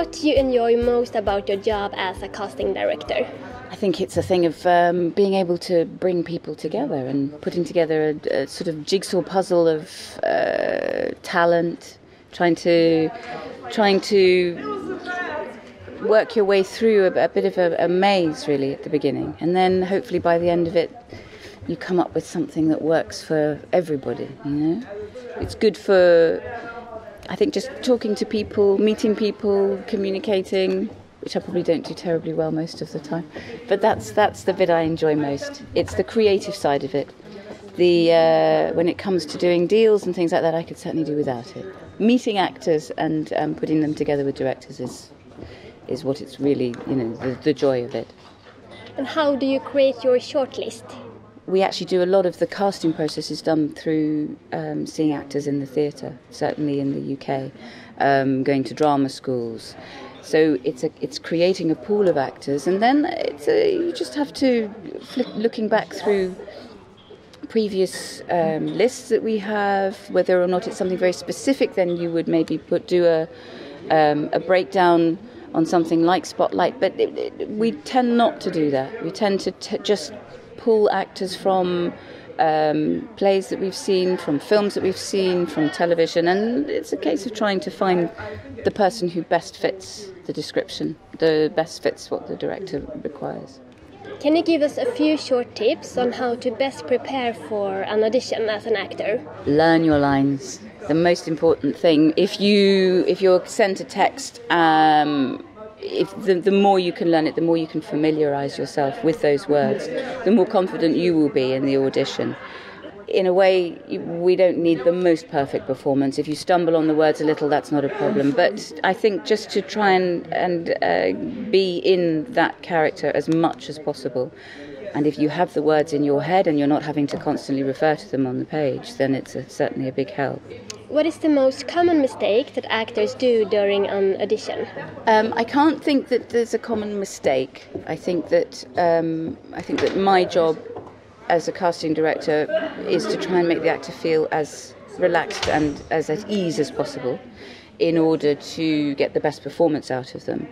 What do you enjoy most about your job as a casting director? I think it's a thing of being able to bring people together and putting together a sort of jigsaw puzzle of talent, trying to work your way through a bit of a maze really at the beginning, and then hopefully by the end of it you come up with something that works for everybody. You know, it's good for, I think, just talking to people, meeting people, communicating, which I probably don't do terribly well most of the time, but that's the bit I enjoy most. It's the creative side of it. When it comes to doing deals and things like that, I could certainly do without it. Meeting actors and putting them together with directors is what it's really, you know, the joy of it. And how do you create your shortlist? We actually do a lot of the casting process is done through seeing actors in the theatre, certainly in the UK, going to drama schools. So it's creating a pool of actors, and then you just have to looking back through previous lists that we have, whether or not it's something very specific. Then you would maybe do a breakdown on something like Spotlight, but we tend not to do that. We tend to just pull actors from plays that we've seen, from films that we've seen, from television, and it's a case of trying to find the person who best fits the description, the best fits what the director requires. Can you give us a few short tips on how to best prepare for an audition as an actor? Learn your lines. The most important thing. If you're sent a text, the more you can learn it, the more you can familiarise yourself with those words, the more confident you will be in the audition. In a way, we don't need the most perfect performance. If you stumble on the words a little, that's not a problem. But I think just to try and be in that character as much as possible. And if you have the words in your head and you're not having to constantly refer to them on the page, then it's certainly a big help. What is the most common mistake that actors do during an audition? I can't think that there's a common mistake. I think that my job as a casting director is to try and make the actor feel as relaxed and as at ease as possible in order to get the best performance out of them.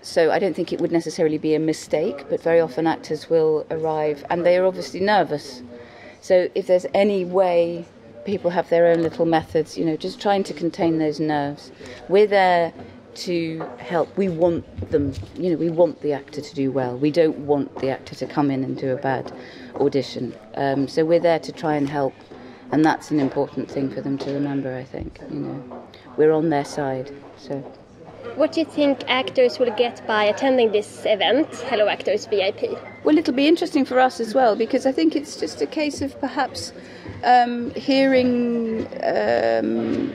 So I don't think it would necessarily be a mistake, but very often actors will arrive and they are obviously nervous. So if there's any way, people have their own little methods, you know, just trying to contain those nerves. We're there to help. We want them, you know, we want the actor to do well. We don't want the actor to come in and do a bad audition. So we're there to try and help, and that's an important thing for them to remember, I think. You know, we're on their side. So. What do you think actors will get by attending this event, Hello Actors VIP? Well, it'll be interesting for us as well, because I think it's just a case of perhaps hearing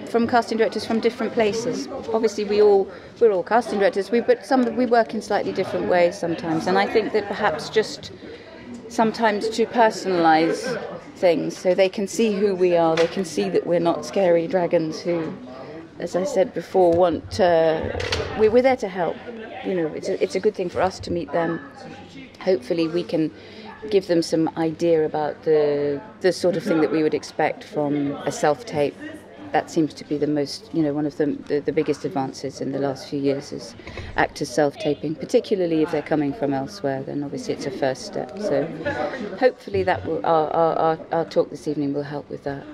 from casting directors from different places. Obviously, we're all casting directors, but we work in slightly different ways sometimes, and I think that perhaps just sometimes to personalise things so they can see who we are, they can see that we're not scary dragons who, as I said before, we're there to help. You know, it's a good thing for us to meet them. Hopefully we can give them some idea about the sort of thing that we would expect from a self-tape. That seems to be the most, you know, one of the biggest advances in the last few years is actors self-taping, particularly if they're coming from elsewhere. Then obviously it's a first step. So hopefully that will our talk this evening will help with that.